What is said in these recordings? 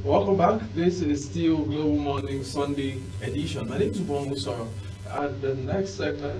Welcome back. This is still Global Morning Sunday edition. My name is Bongo Soro, and the next segment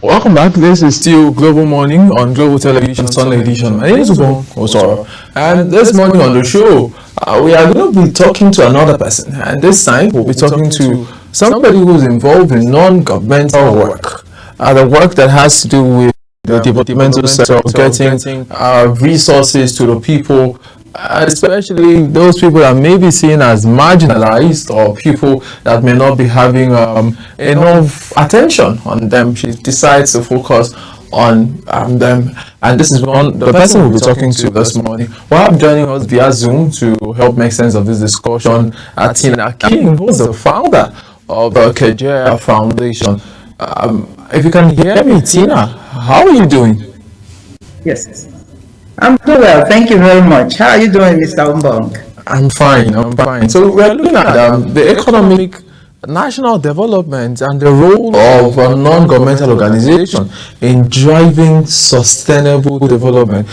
Welcome back. This is still Global Morning on Global Television Sunday Edition. My name is Ubon Osoro, and this morning on the show, we are going to be talking to another person, and this time we'll be talking to somebody who's involved in non-governmental work, the work that has to do with the developmental sector, getting resources to the people, especially those people that may be seen as marginalized or people that may not be having enough attention on them. She decides to focus on them, and this is the person we'll be talking to this morning. While joining us via Zoom to help make sense of this discussion, Tina King, who's the founder of the Kejia Foundation. If you can hear me, Tina, how are you doing? Yes, I'm doing well. Thank you very much. How are you doing, Mr. Umbong? I'm fine. I'm fine. So we're looking at the economic national development and the role of a non-governmental organization in driving sustainable development.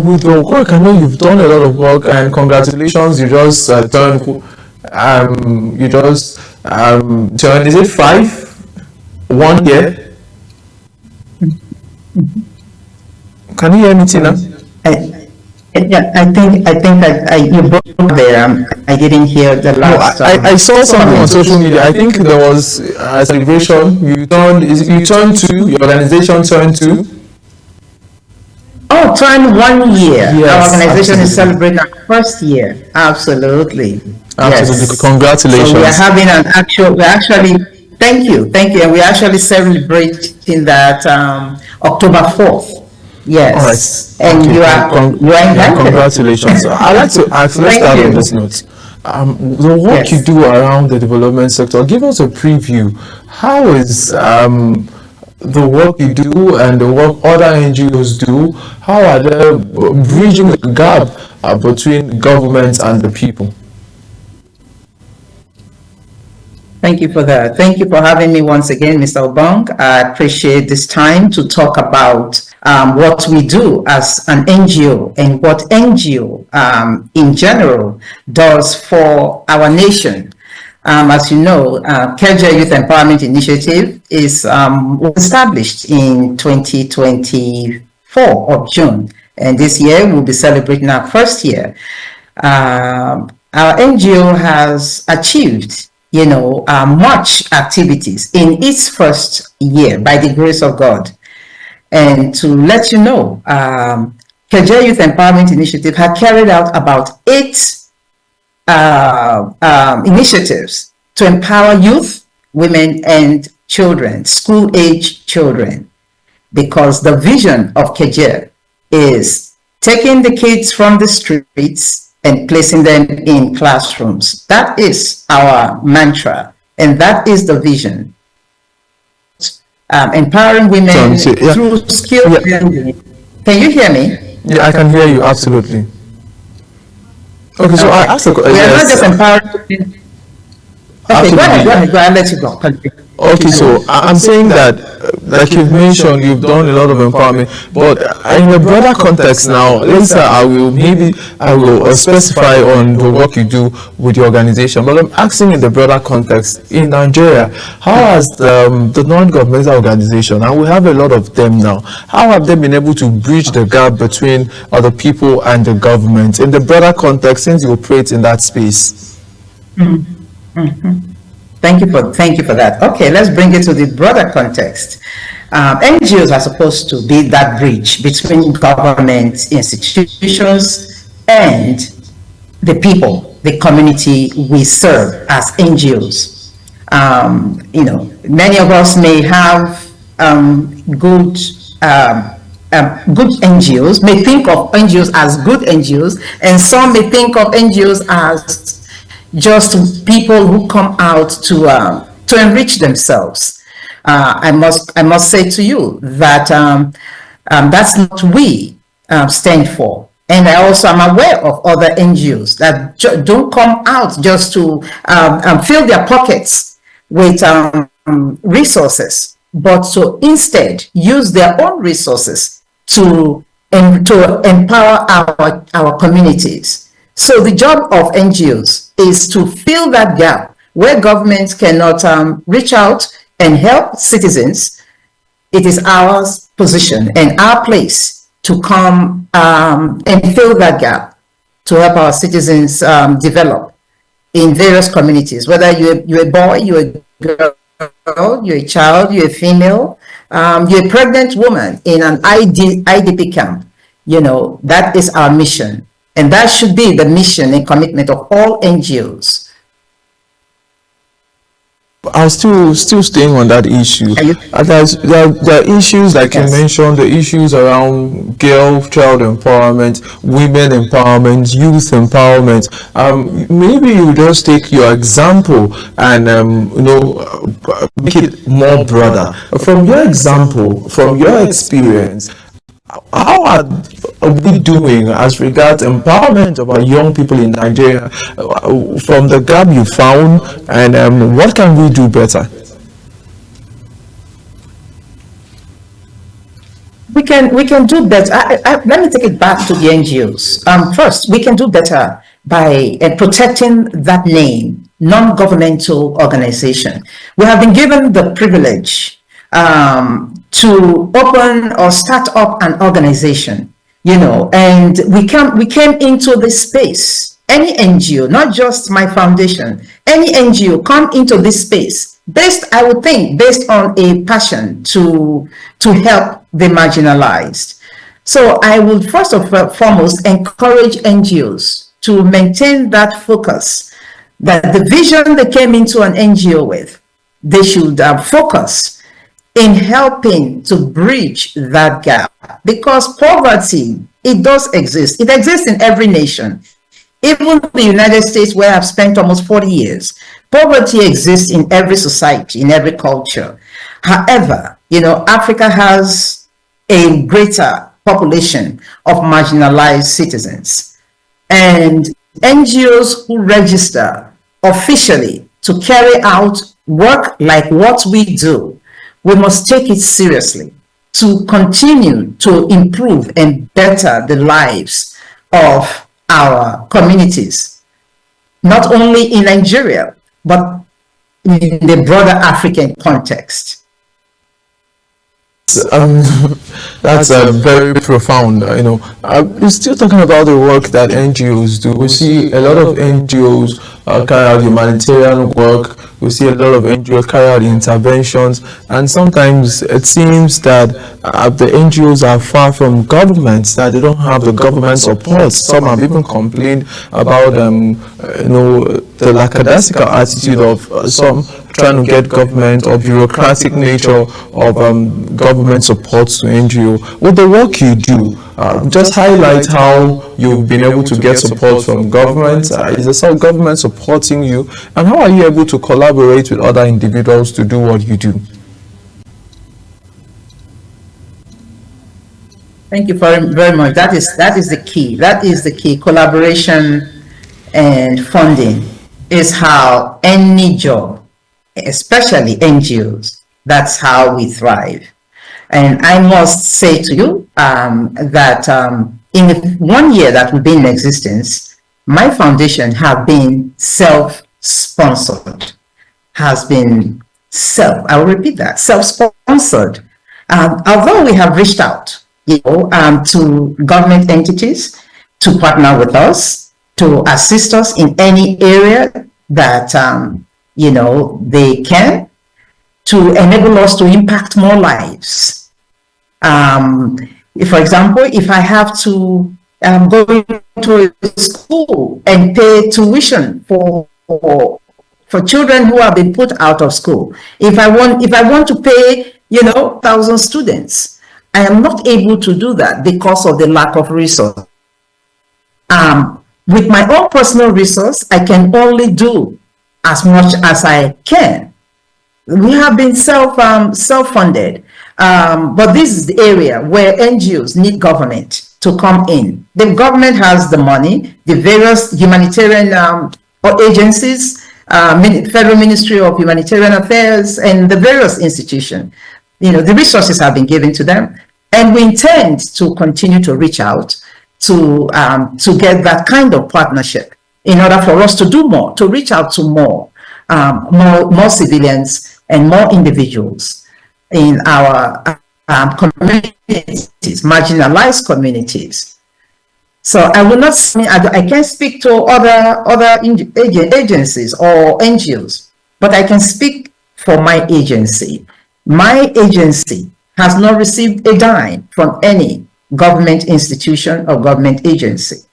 With your work, I know you've done a lot of work, and congratulations. You just turned. You just turned. Is it 1 year? Can you hear me, Tina? I think you broke there. I didn't hear the last. I saw something on social media. I think there was a celebration. You turned to your organization turned to. Oh, turned 1 year. Yes, our organization absolutely. is celebrating our first year. Absolutely. Absolutely. Yes. Congratulations. So we are having an actual. We actually. Thank you, and we're actually celebrating that October 4th. Yes, All right. and Okay. you are invited. Congratulations. I'd like to ask. Let's Thank start on you. this note. The work you Yes. do around the development sector. Give us a preview. How is the work you do and the work other NGOs do? How are they bridging the gap between government and the people? Thank you for that. Thank you for having me once again, Mr. Obong. I appreciate this time to talk about what we do as an NGO and what NGO in general does for our nation. As you know, Kejia Youth Empowerment Initiative was established in 2024 of June, and this year we'll be celebrating our first year. Our NGO has achieved much activities in its first year by the grace of God. And to let you know, Kejia Youth Empowerment Initiative had carried out about 8 initiatives to empower youth, women, and children, school-age children, because the vision of Kejia is taking the kids from the streets and placing them in classrooms. That is our mantra, and that is the vision. Empowering women through skill building. Can you hear me? Yeah, I can hear you, absolutely. Okay, so I Okay. asked a We are not yes, just empowered. Okay, absolutely. I'll let you go. Okay, Continue. so I'm saying that, like you've mentioned, you've done a lot of empowerment, but in a broader context now, later I will specify on the work you do with the organization. But I'm asking in the broader context in Nigeria, how has the non-governmental organization, and we have a lot of them now, how have they been able to bridge the gap between other people and the government in the broader context since you operate in that space? Thank you for that. Okay, let's bring it to the broader context. NGOs are supposed to be that bridge between government institutions and the people, the community we serve as NGOs. Many of us may have good good NGOs, may think of NGOs as good NGOs, and some may think of NGOs as just people who come out to enrich themselves. I must say to you that that's not what we stand for. And I also am aware of other NGOs that don't come out just to fill their pockets with resources, but to instead use their own resources to empower our communities. So the job of NGOs is to fill that gap where governments cannot reach out and help citizens. It is our position and our place to come and fill that gap to help our citizens develop in various communities, whether you're a boy, you're a girl, you're a child, you're a female, you're a pregnant woman in an IDP camp. That is our mission. And that should be the mission and commitment of all NGOs. I'm still staying on that issue. There are issues like you mentioned, the issues around child empowerment, women empowerment, youth empowerment. Maybe you just take your example and make it more broader. From your example, from your experience, how are we doing as regards empowerment of our young people in Nigeria from the gap you found, and what can we do better? We can do better. Let me take it back to the NGOs. First, we can do better by protecting that name, non-governmental organization. We have been given the privilege to open or start up an organization, and we came into this space. Any NGO, not just my foundation, any NGO come into this space I would think, based on a passion to help the marginalized. So I would first and foremost encourage NGOs to maintain that focus, that the vision they came into an NGO with, they should focus in helping to bridge that gap, because poverty, it does exist. It exists in every nation. Even the United States, where I've spent almost 40 years, poverty exists in every society, in every culture. However, Africa has a greater population of marginalized citizens. And NGOs who register officially to carry out work like what we do, we must take it seriously to continue to improve and better the lives of our communities, not only in Nigeria, but in the broader African context. That's very profound. We're still talking about the work that NGOs do. We see a lot of NGOs carry out humanitarian work. We see a lot of NGOs carry out interventions, and sometimes it seems that the NGOs are far from governments, that they don't have the government support. Some have even complained about the lackadaisical attitude of some trying to get government or bureaucratic nature of government support to NGO. With the work you do, just highlight how you've been able to get support from government. Is the some government supporting you, and how are you able to collaborate with other individuals to do what you do? Thank you very much. That is the key. That is the key. Collaboration and funding is how any job, especially NGOs, that's how we thrive. And I must say to you that in the 1 year that we've been in existence, my foundation have been self-sponsored, I will repeat that, self-sponsored. Although we have reached out, to government entities to partner with us, to assist us in any area that, they can, to enable us to impact more lives. For example, if I have to go to a school and pay tuition for children who have been put out of school, if I want to pay, 1,000 students, I am not able to do that because of the lack of resource. With my own personal resource, I can only do as much as I can. We have been self-funded, but this is the area where NGOs need government to come in. The government has the money, the various humanitarian agencies, Federal Ministry of Humanitarian Affairs, and the various institutions. The resources have been given to them, and we intend to continue to reach out to get that kind of partnership in order for us to do more, to reach out to more civilians and more individuals in our communities, marginalized communities. So I will not say, I can't speak to other agencies or NGOs, but I can speak for my agency. My agency has not received a dime from any government institution or government agency.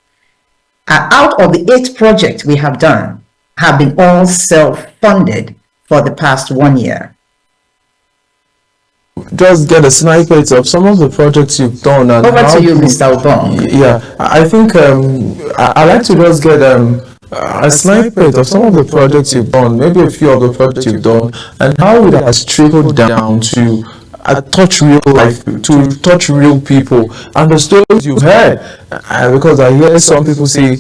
Out of the 8 projects we have done, have been all self-funded for the past 1 year. Just get a snippet of some of the projects you've done. And over to you, Mr. Obong. Yeah, I think I'd like to just get a snippet of some of the projects you've done, maybe a few of the projects you've done, and how it has trickled down to touch real life, to touch real people, and the stories you've heard. Because I hear some people say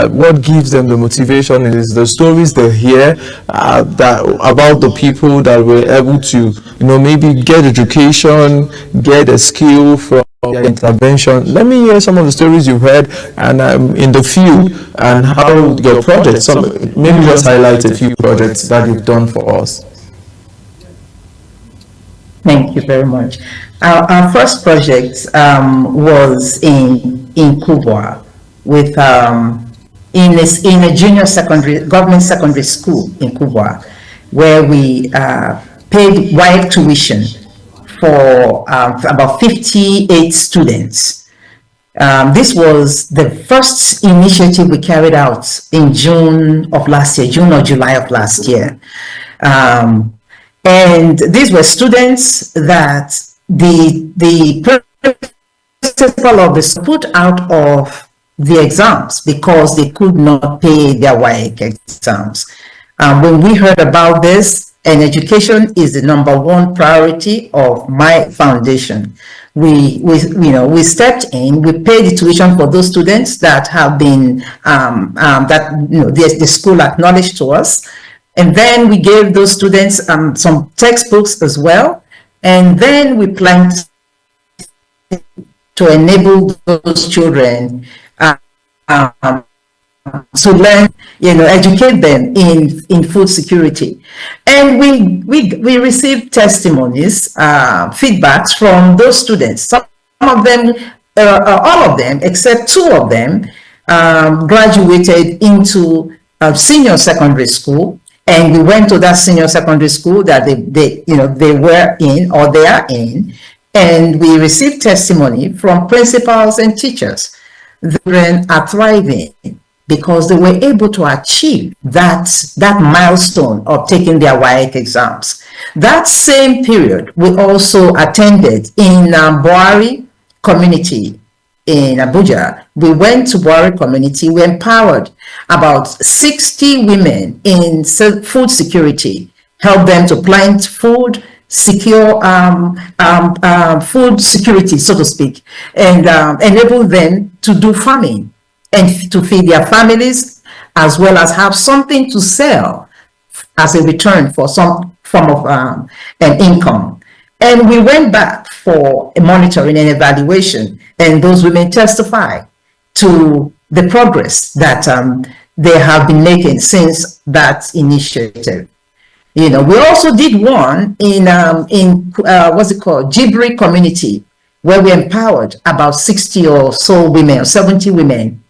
what gives them the motivation is the stories they hear about the people that were able to, maybe get education, get a skill from their intervention. Let me hear some of the stories you've heard and in the field, and how your projects. Maybe just highlight a few projects that you've done for us. Thank you very much. Our first project was in Kubwa, with in a junior government secondary school in Kubwa, where we paid wide tuition for about 58 students. This was the first initiative we carried out in June or July of last year. And these were students that the principal of the school put out of the exams because they could not pay their WAEC exams. When we heard about this, and education is the #1 priority of my foundation, we stepped in. We paid the tuition for those students that have been the school acknowledged to us. And then we gave those students some textbooks as well. And then we planned to enable those children to learn, educate them in food security. And we received testimonies, feedbacks from those students. Some of them, all of them, except 2 of them, graduated into senior secondary school. And we went to that senior secondary school that they were in, or they are in, and we received testimony from principals and teachers. The children are thriving because they were able to achieve that milestone of taking their WAEC exams. That same period, we also attended in Buhari community in Abuja. We went to Buhari community. We empowered about 60 women in food security, helped them to plant food, secure food security, so to speak, and enable them to do farming and to feed their families, as well as have something to sell as a return for some form of an income. And we went back for a monitoring and evaluation, and those women testify to the progress that they have been making since that initiative. We also did one in what's it called, Jibri community, where we empowered about 60 or so women, or 70 women,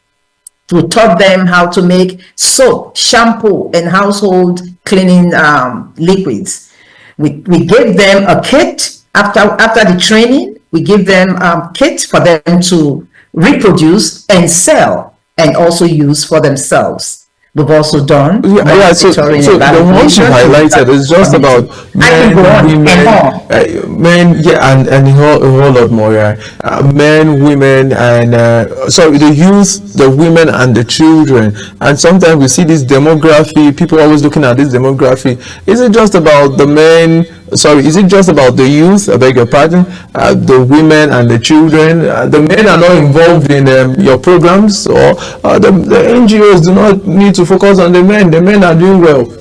to taught them how to make soap, shampoo, and household cleaning liquids. We gave them a kit after the training. We give them kits for them to reproduce and sell, and also use for themselves. We've also done so the ones you highlighted is just about men, women, men, and a whole lot more. Men, women, and the youth, the women, and the children. And sometimes we see this demography. People are always looking at this demography. Is it just about the men? Is it just about the youth? I beg your pardon. The women and the children. The men are not involved in your programs, or the NGOs do not need to focus on the men. The men are doing well.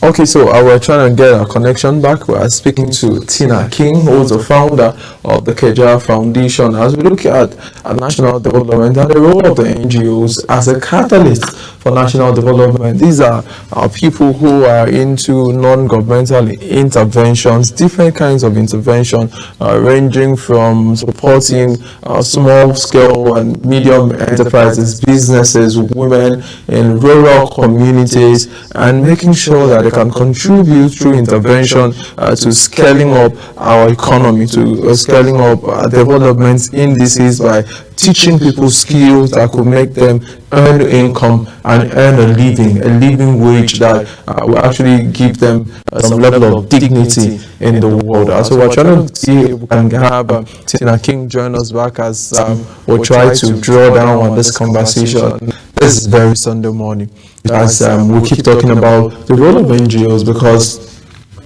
Okay, so we're trying to get our connection back. We are speaking to Tina King, who is the founder of the Keja Foundation, as we look at national development and the role of the NGOs as a catalyst for national development. These are people who are into non-governmental interventions, different kinds of intervention, ranging from supporting small-scale and medium enterprises, businesses, women in rural communities, and making sure that they can contribute through intervention to scaling up our economy, to scaling up development indices by teaching people skills that could make them earn income and earn a living wage that will actually give them some level of dignity in the world. So we're trying to see if we can have Tina King join us back as we'll try to draw down on this conversation. This is very Sunday morning, as we keep talking about the role of NGOs, because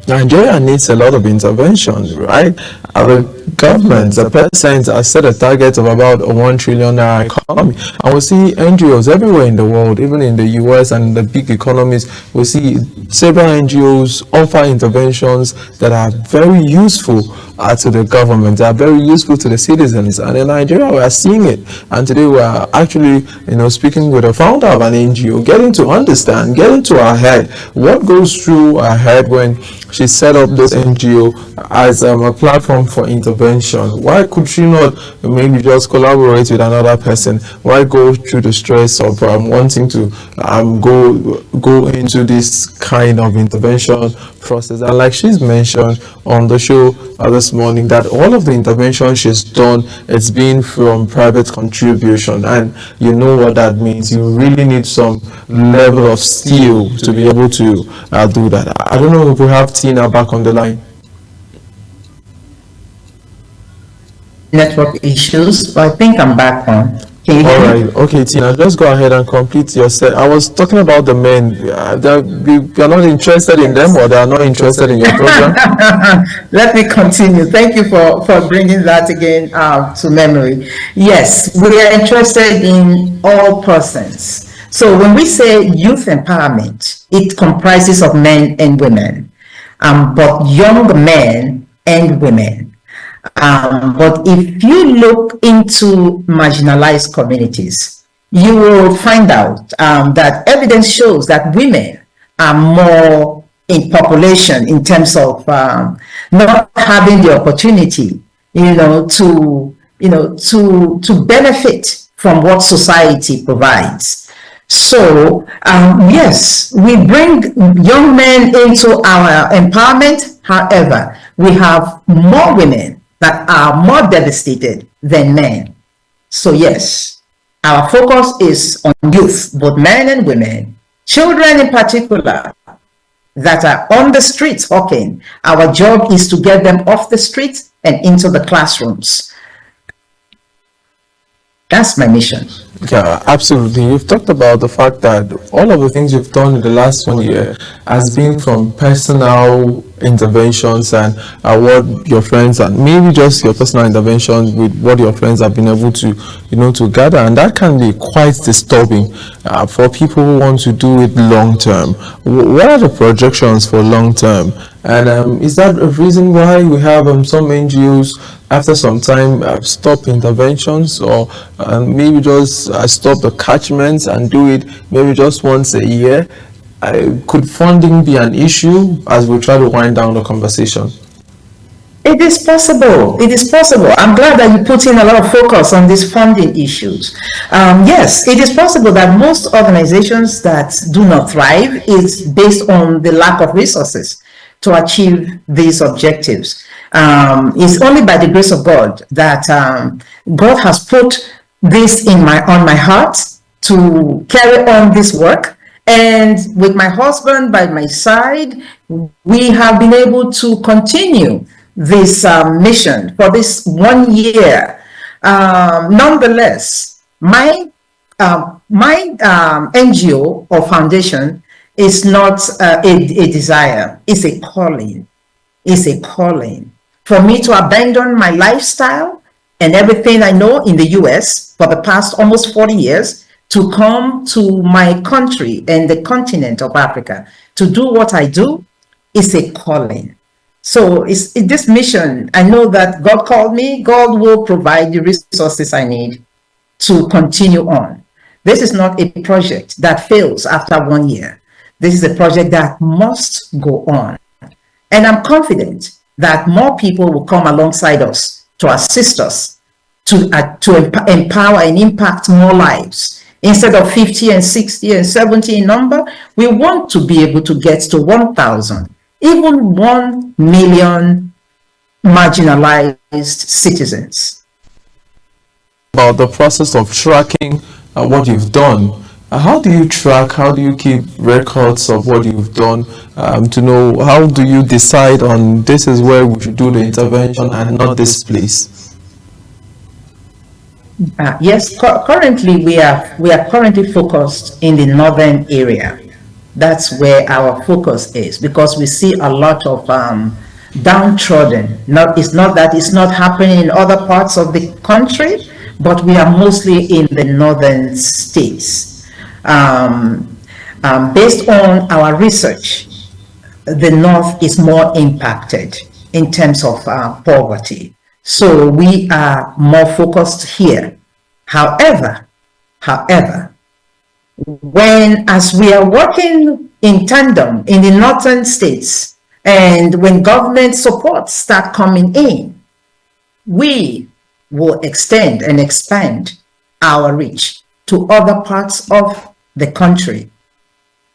Nigeria needs a lot of intervention, right? The government, the president has set a target of about a 1 trillion naira economy, and we see NGOs everywhere in the world, even in the US and the big economies. We see several NGOs offer interventions that are very useful to the government, that are very useful to the citizens, and in Nigeria we are seeing it. And today we are actually, speaking with the founder of an NGO, getting to understand, getting to her head, what goes through her head when she set up this NGO as a platform for intervention. Why could she not maybe just collaborate with another person? Why go through the stress of wanting to go into this kind of intervention process? And like she's mentioned on the show this morning, that all of the intervention she's done, it's been from private contribution, and you know what that means. You really need some level of skill to be able to do that. I don't know if we have Tina back on the line. Network issues, but I think I'm back on. All right, okay, Tina, just go ahead and complete your set. I was talking about the men. You're not interested in them, or they are not interested in your program? Let me continue. Thank you for bringing that again to memory. Yes, we are interested in all persons. So when we say youth empowerment, it comprises of men and women, but young men and women. But if you look into marginalized communities, you will find out that evidence shows that women are more in population in terms of not having the opportunity, to benefit from what society provides. So yes, we bring young men into our empowerment. However, we have more women that are more devastated than men. So yes, our focus is on youth, both men and women, children in particular, that are on the streets hawking. Our job is to get them off the streets and into the classrooms. That's my mission. Yeah, absolutely. You've talked about the fact that all of the things you've done in the last 1 year has been from personal interventions and what your friends, and maybe just your personal interventions with what your friends have been able to, to gather, and that can be quite disturbing for people who want to do it long term. What are the projections for long term? And is that a reason why we have some NGOs after some time stop interventions, or maybe just stop the catchments and do it maybe just once a year? Could funding be an issue as we try to wind down the conversation? It is possible. It is possible. I'm glad that you put in a lot of focus on these funding issues. Yes, it is possible that most organizations that do not thrive is based on the lack of resources to achieve these objectives. It's only by the grace of God that God has put this on my heart to carry on this work. And with my husband by my side, we have been able to continue this mission for this 1 year. Nonetheless, my NGO or foundation is not a desire, it's a calling. It's a calling for me to abandon my lifestyle and everything I know in the US for the past almost 40 years to come to my country and the continent of Africa to do what I do. Is a calling. So it's this mission. I know that God called me. God will provide the resources I need to continue on. This is not a project that fails after 1 year. This is a project that must go on. And I'm confident that more people will come alongside us to assist us to empower and impact more lives. Instead of 50 and 60 and 70 in number, we want to be able to get to 1,000, even 1 million marginalized citizens. About the process of tracking what you've done. How do you track, how do you keep records of what you've done to know, how do you decide on this is where we should do the intervention and not this place? Yes, currently we are currently focused in the northern area. That's where our focus is, because we see a lot of downtrodden. It's not that it's not happening in other parts of the country, but we are mostly in the northern states. Based on our research, the north is more impacted in terms of poverty. So we are more focused here. However, as we are working in tandem in the northern states, and when government support start coming in, we will extend and expand our reach to other parts of the country,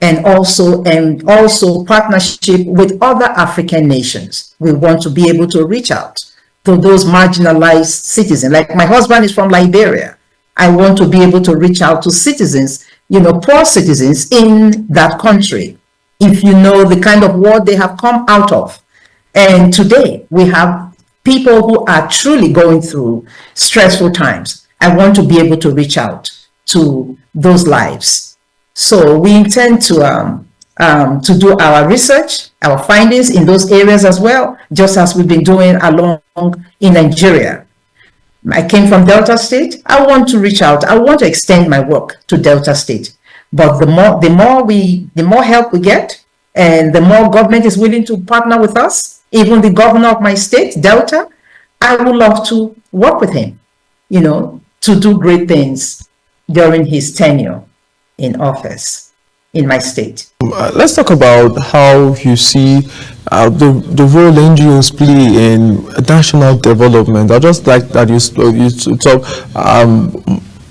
and also partnership with other African nations. We want to be able to reach out to those marginalized citizens. Like my husband is from Liberia. I want to be able to reach out to citizens, poor citizens in that country, if you know the kind of war they have come out of. And today we have people who are truly going through stressful times. I want to be able to reach out to those lives. So we intend to do our research, our findings in those areas as well, just as we've been doing along in Nigeria. I came from Delta State. I want to reach out. I want to extend my work to Delta State. But the more help we get, and the more government is willing to partner with us, even the governor of my state, Delta, I would love to work with him, to do great things during his tenure in office in my state. Let's talk about how you see the role NGOs play in national development. I just like that you talk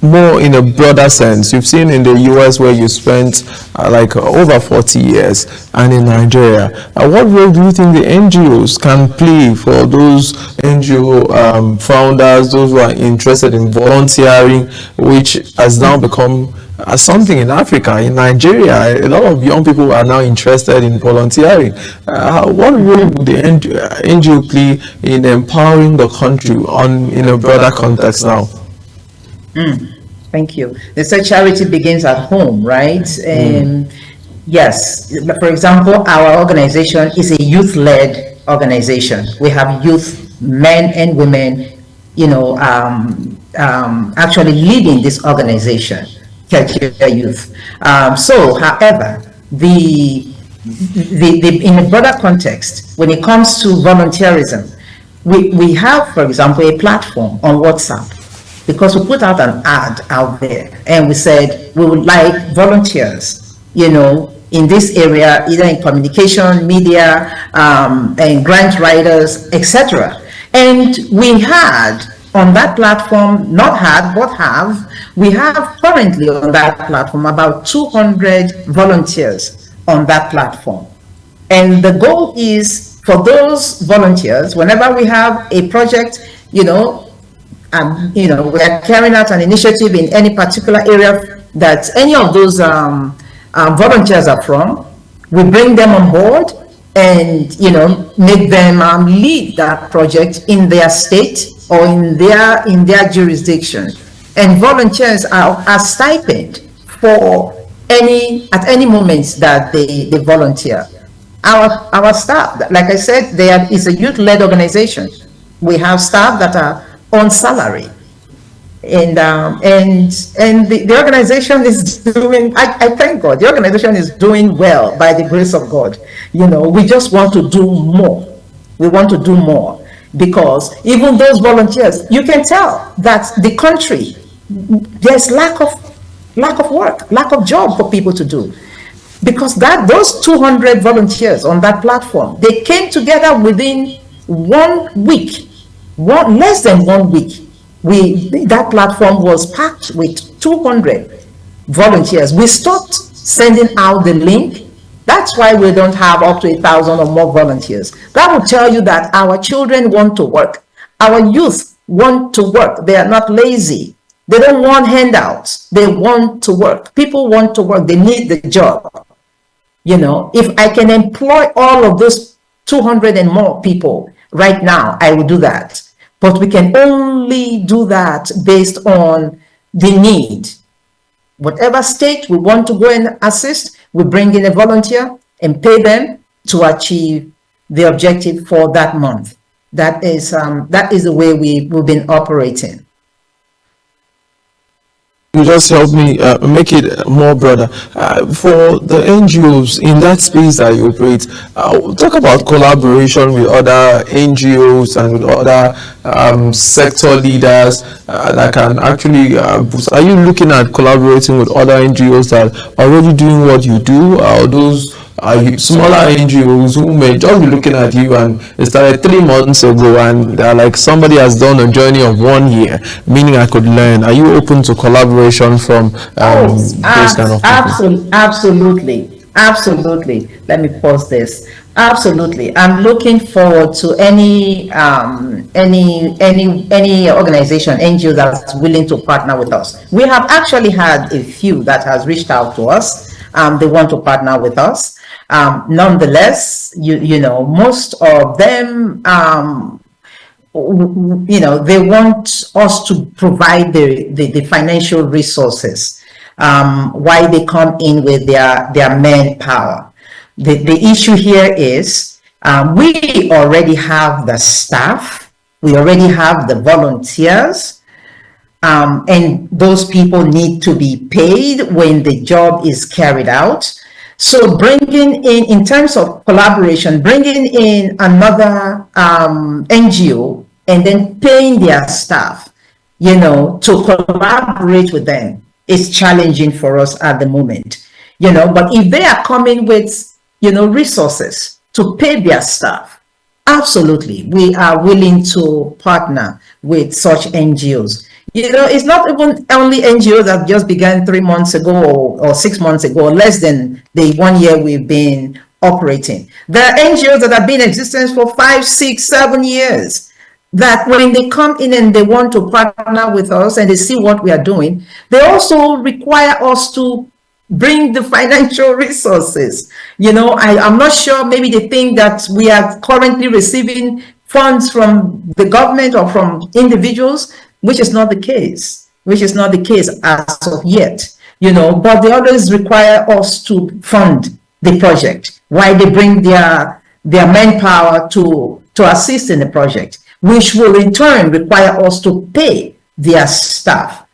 more in a broader sense. You've seen in the US where you spent over 40 years, and in Nigeria. What role do you think the NGOs can play for those NGO founders, those who are interested in volunteering, which has now become something in Africa, in Nigeria. A lot of young people are now interested in volunteering. What role would the NGO play in empowering the country in a broader context now? Thank you. They say charity begins at home, right? Yes. For example, our organization is a youth-led organization. We have youth, men and women, actually leading this organization, Care Youth. However, in a broader context, when it comes to volunteerism, we have, for example, a platform on WhatsApp, because we put out an ad out there and we said we would like volunteers, in this area, either in communication, media, and grant writers, etc. And we had on that platform, we have currently on that platform about 200 volunteers on that platform. And the goal is for those volunteers, whenever we have a project, we are carrying out an initiative in any particular area that any of those volunteers are from, we bring them on board and make them lead that project in their state or in their jurisdiction. And volunteers are stipend for at any moment that they volunteer. Our staff, like I said, it's a youth-led organization. We have staff that are on salary. And the organization is doing, I thank God, the organization is doing well by the grace of God. We just want to do more. We want to do more, because even those volunteers, you can tell that the country, there's lack of work, lack of job for people to do. Because those 200 volunteers on that platform, they came together within 1 week, less than 1 week. That platform was packed with 200 volunteers. We stopped sending out the link. That's why we don't have up to 1,000 or more volunteers. That will tell you that our children want to work. Our youth want to work. They are not lazy. They don't want handouts. They want to work. People want to work. They need the job. If I can employ all of those 200 and more people right now, I will do that. But we can only do that based on the need. Whatever state we want to go and assist, we bring in a volunteer and pay them to achieve the objective for that month. That is the way we've been operating. You just help me make it more broader. For the NGOs in that space that you operate, talk about collaboration with other NGOs and with other sector leaders that can actually boost. Are you looking at collaborating with other NGOs that are already doing what you do, or those smaller NGOs who may just be looking at you and it started 3 months ago and they're like, somebody has done a journey of 1 year, meaning I could learn? Are you open to collaboration from those kind of people? Absolutely. Let me pause this. Absolutely. I'm looking forward to any organization, NGO that's willing to partner with us. We have actually had a few that has reached out to us. They want to partner with us. Nonetheless, most of them, they want us to provide the financial resources. Why they come in with their manpower. The issue here is we already have the staff, we already have the volunteers, and those people need to be paid when the job is carried out. So bringing in terms of collaboration, bringing in another NGO and then paying their staff, to collaborate with them is challenging for us at the moment. But if they are coming with, resources to pay their staff, absolutely, we are willing to partner with such NGOs. It's not even only NGOs that just began 3 months ago or 6 months ago, or less than the 1 year we've been operating. There are NGOs that have been in existence for 5, 6, 7 years. that when they come in and they want to partner with us and they see what we are doing, they also require us to bring the financial resources. I'm not sure, maybe they think that we are currently receiving funds from the government or from individuals, which is not the case, as of yet, but they always require us to fund the project while they bring their manpower to assist in the project, which will in turn require us to pay their staff.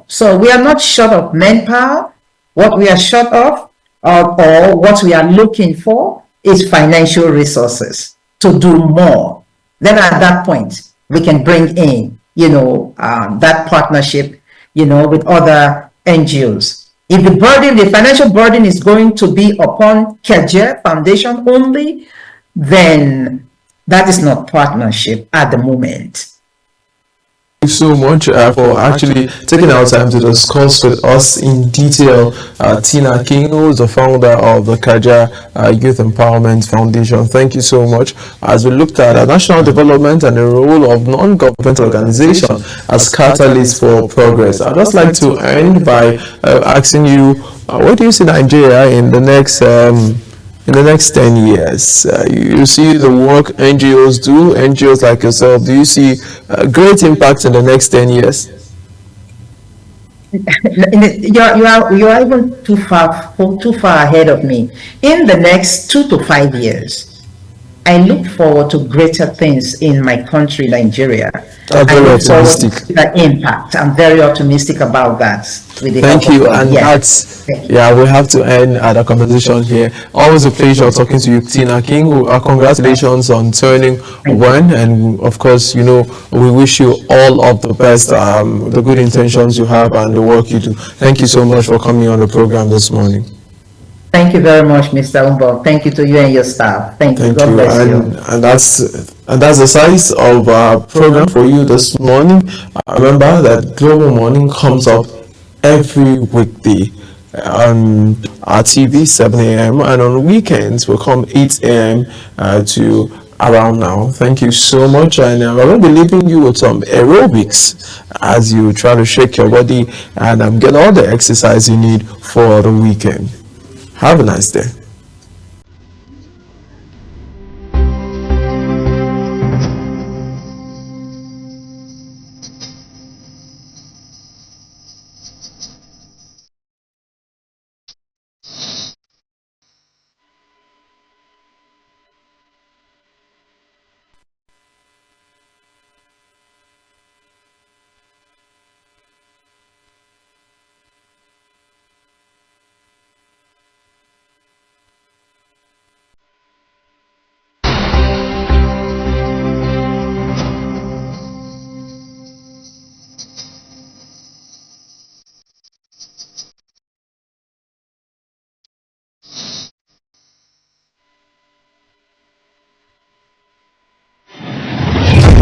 So we are not short of manpower. What we are short of, or what we are looking for, is financial resources to do more. Then at that point, we can bring in, that partnership, with other NGOs. If the financial burden is going to be upon Kajer Foundation only, then that is not partnership at the moment. Thank you so much for actually taking our time to discuss with us in detail. Tina King, who is the founder of the Kaja Youth Empowerment Foundation. Thank you so much. As we looked at national development and the role of non-governmental organizations as catalysts for progress, I'd just like to end by asking you, where do you see Nigeria in the next 10 years? You see the work NGOs do, NGOs like yourself, do you see great impact in the next 10 years? You are even too far ahead of me. In the next 2 to 5 years, I look forward to greater things in my country, Nigeria. I'm very optimistic. The impact. I'm very optimistic about that. Thank you. And that's, we have to end our conversation here. Always a pleasure talking to you, Tina King. Congratulations on turning 1. And of course, we wish you all of the best, the good intentions you have and the work you do. Thank you so much for coming on the program this morning. Thank you very much, Mr. Umbo. Thank you to you and your staff. Thank you. God bless you. And that's the size of our program for you this morning. Remember that Global Morning comes up every weekday on our TV 7 a.m. and on weekends will come 8 a.m. to around now. Thank you so much, and we're going to be leaving you with some aerobics as you try to shake your body and get all the exercise you need for the weekend. Have a nice day.